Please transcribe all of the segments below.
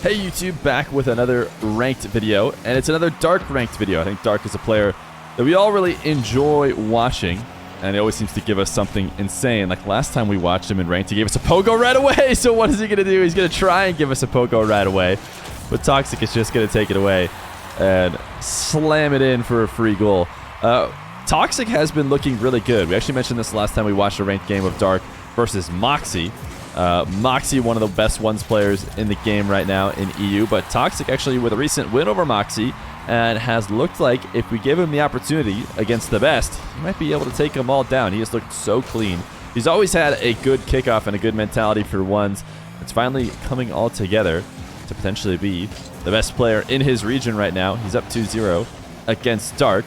Hey YouTube, back with another ranked video, and it's another Dark ranked video. I think Dark is a player that we all really enjoy watching, and he always seems to give us something insane. Like last time we watched him in ranked, he gave us a pogo right away. So what is he going to do? He's going to try and give us a pogo right away, but Toxiic is just going to take it away and slam it in for a free goal. Toxiic has been looking really good. We actually mentioned this last time we watched a ranked game of Dark versus Moxie. Moxie, one of the best ones players in the game right now in EU, but Toxiic actually with a recent win over Moxie, and has looked like if we give him the opportunity against the best, he might be able to take them all down. He has looked so clean. He's always had a good kickoff and a good mentality for ones. It's finally coming all together to potentially be the best player in his region right now. He's up 2-0 against Dark,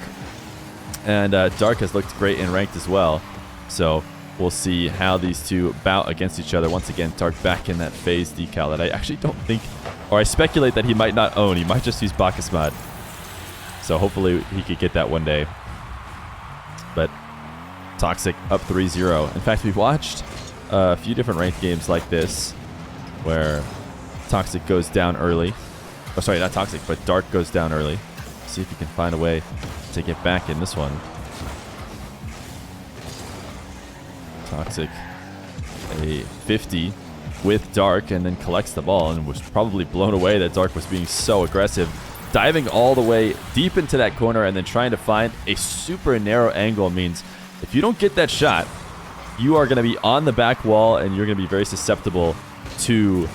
and Dark has looked great in ranked as well. So we'll see how these two bout against each other. Once again, Dark back in that phase decal that I actually don't think, or I speculate that he might not own. He might just use Bacchus mod. So hopefully he could get that one day. But Toxiic up 3-0. In fact, we watched a few different ranked games like this where Toxiic goes down early. Oh, sorry, not Toxiic, but Dark goes down early. See if he can find a way to get back in this one. Toxiic a 50 with Dark, and then collects the ball, and was probably blown away that Dark was being so aggressive, diving all the way deep into that corner and then trying to find a super narrow angle. Means if you don't get that shot, you are going to be on the back wall and you're going to be very susceptible to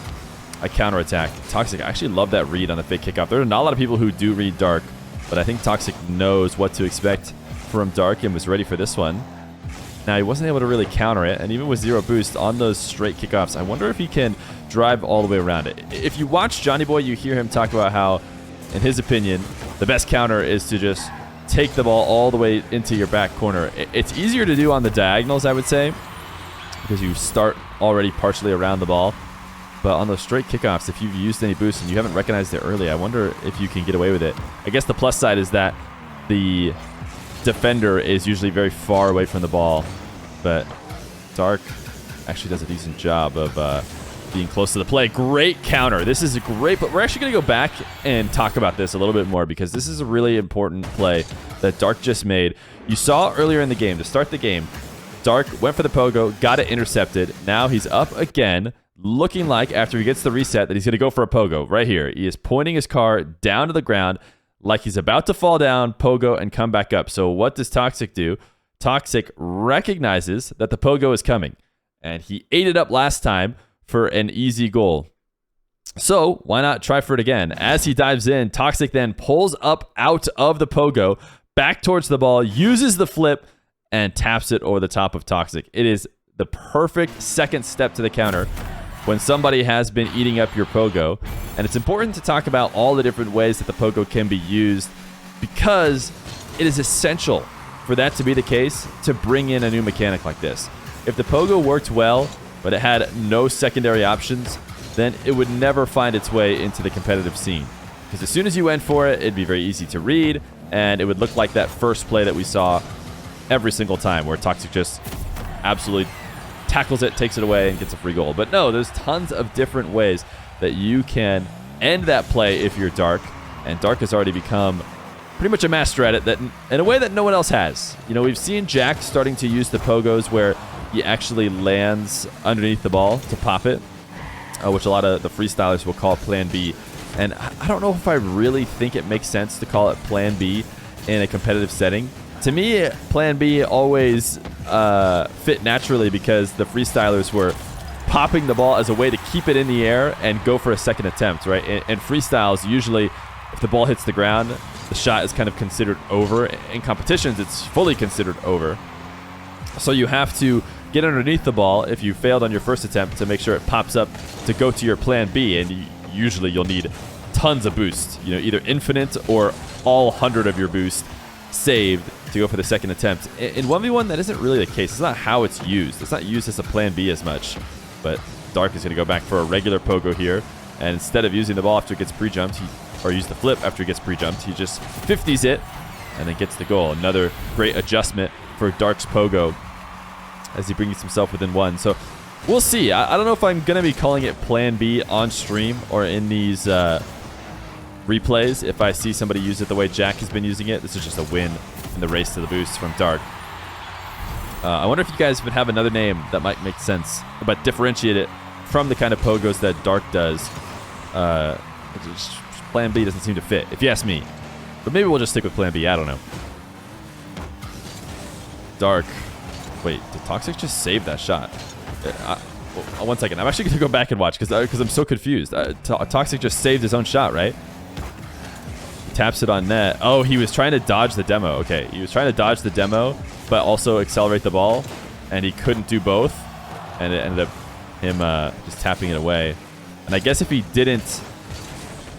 a counterattack. Toxiic, I actually love that read on the fake kickoff. There are not a lot of people who do read Dark, but I think Toxiic knows what to expect from Dark and was ready for this one. Now, he wasn't able to really counter it, and even with 0 boost on those straight kickoffs, I wonder if he can drive all the way around it. If you watch Johnny Boy, you hear him talk about how, in his opinion, the best counter is to just take the ball all the way into your back corner. It's easier to do on the diagonals, I would say, because you start already partially around the ball. But on those straight kickoffs, if you've used any boost and you haven't recognized it early, I wonder if you can get away with it. I guess the plus side is that the defender is usually very far away from the ball, but Dark actually does a decent job of being close to the play. Great counter. This is a great, but we're actually going to go back and talk about this a little bit more, because this is a really important play that Dark just made. You saw earlier in the game, to start the game, Dark went for the pogo, got it intercepted. Now he's up again, looking like after he gets the reset that he's going to go for a pogo right here. He is pointing his car down to the ground like he's about to fall down, pogo, and come back up. So what does Toxiic do? Toxiic recognizes that the pogo is coming, and he ate it up last time for an easy goal. So why not try for it again? As he dives in, Toxiic then pulls up out of the pogo, back towards the ball, uses the flip, and taps it over the top of Toxiic. It is the perfect second step to the counter when somebody has been eating up your pogo. And it's important to talk about all the different ways that the pogo can be used, because it is essential for that to be the case to bring in a new mechanic like this. If the pogo worked well, but it had no secondary options, then it would never find its way into the competitive scene. Because as soon as you went for it, it'd be very easy to read, and it would look like that first play that we saw every single time, where Toxiic just absolutely tackles it, takes it away, and gets a free goal. But no, there's tons of different ways that you can end that play if you're Dark, and Dark has already become pretty much a master at it, that in a way that no one else has. You know, we've seen Jack starting to use the pogos where he actually lands underneath the ball to pop it, which a lot of the freestylers will call Plan B. And I don't know if I really think it makes sense to call it Plan B in a competitive setting. To me, Plan B always fit naturally because the freestylers were popping the ball as a way to keep it in the air and go for a second attempt, right? In freestyles, usually if the ball hits the ground, the shot is kind of considered over. In competitions, it's fully considered over. So you have to get underneath the ball if you failed on your first attempt to make sure it pops up to go to your Plan B, and usually you'll need tons of boost, you know, either infinite or all 100 of your boost saved to go for the second attempt. In 1v1, that isn't really the case. It's not how it's used. It's not used as a Plan B as much. But Dark is going to go back for a regular pogo here, and instead of using the ball after it gets pre-jumped, or use the flip after it gets pre-jumped, he just 50s it and then gets the goal. Another great adjustment for Dark's pogo as he brings himself within one. So We'll see. I don't know if I'm going to be calling it Plan B on stream or in these replays. If I see somebody use it the way Jack has been using it, this is just a win in the race to the boost from Dark. I wonder if you guys would have another name that might make sense, but differentiate it from the kind of pogos that Dark does. Plan B doesn't seem to fit, if you ask me. But maybe we'll just stick with Plan B. I don't know. Dark. Wait, did Toxic just save that shot? One second. I'm actually going to go back and watch because I'm so confused. Toxic just saved his own shot, right? He taps it on net. Oh, he was trying to dodge the demo. Okay, he was trying to dodge the demo, but also accelerate the ball, and he couldn't do both, and it ended up him just tapping it away. And I guess if he didn't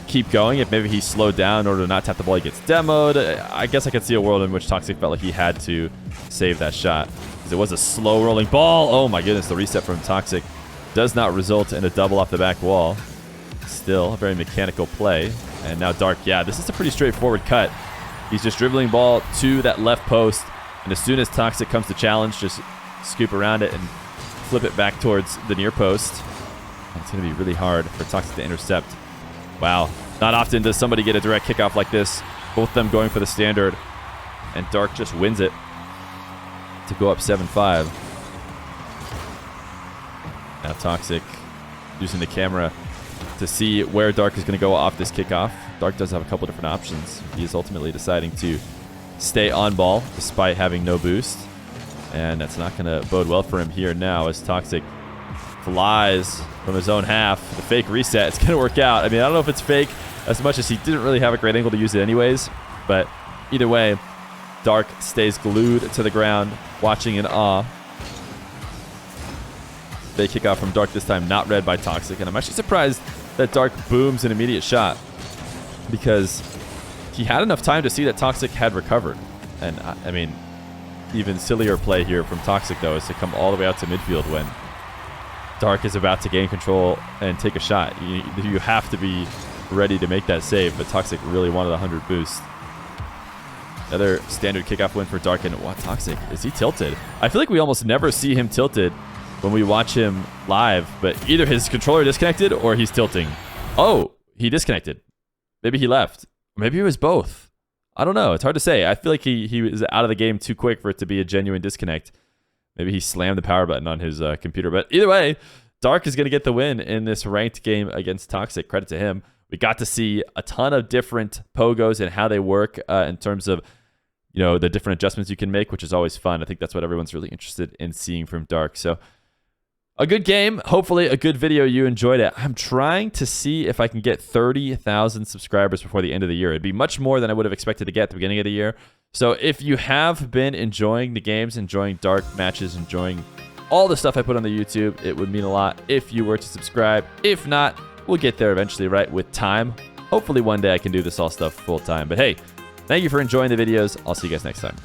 keep going, if maybe he slowed down in order to not tap the ball, he gets demoed. I guess I could see a world in which Toxic felt like he had to save that shot. It was a slow rolling ball. Oh my goodness, the reset from Toxic does not result in a double off the back wall. Still a very mechanical play. And now Dark, yeah, this is a pretty straightforward cut. He's just dribbling ball to that left post, and as soon as Toxic comes to challenge, just scoop around it and flip it back towards the near post. And it's going to be really hard for Toxic to intercept. Wow, not often does somebody get a direct kickoff like this. Both of them going for the standard, and Dark just wins it to go up 7-5. Now Toxic using the camera to see where Dark is going to go off this kickoff. Dark does have a couple different options. He is ultimately deciding to stay on ball despite having no boost, and that's not going to bode well for him here now as Toxic flies from his own half. The fake reset, it's going to work out. I mean, I don't know if it's fake as much as he didn't really have a great angle to use it anyways, but either way, Dark stays glued to the ground, watching in awe. They kick out from Dark this time, not read by Toxic, and I'm actually surprised that Dark booms an immediate shot because he had enough time to see that Toxic had recovered. And I mean, even sillier play here from Toxic though is to come all the way out to midfield when Dark is about to gain control and take a shot. You have to be ready to make that save, but Toxic really wanted a 100 boost. Another standard kickoff win for Dark, and wow, Toxic, is he tilted? I feel like we almost never see him tilted when we watch him live, but either his controller disconnected or he's tilting. Oh, he disconnected. Maybe he left. Maybe it was both. I don't know. It's hard to say. I feel like he was out of the game too quick for it to be a genuine disconnect. Maybe he slammed the power button on his computer. But either way, Dark is going to get the win in this ranked game against Toxic. Credit to him. We got to see a ton of different pogos and how they work in terms of, you know, the different adjustments you can make, which is always fun. I think that's what everyone's really interested in seeing from Dark. So a good game. Hopefully a good video. You enjoyed it. I'm trying to see if I can get 30,000 subscribers before the end of the year. It'd be much more than I would have expected to get at the beginning of the year. So if you have been enjoying the games, enjoying Dark matches, enjoying all the stuff I put on the YouTube, it would mean a lot if you were to subscribe. If not, we'll get there eventually, right, with time. Hopefully one day I can do this all stuff full time. But hey, thank you for enjoying the videos. I'll see you guys next time.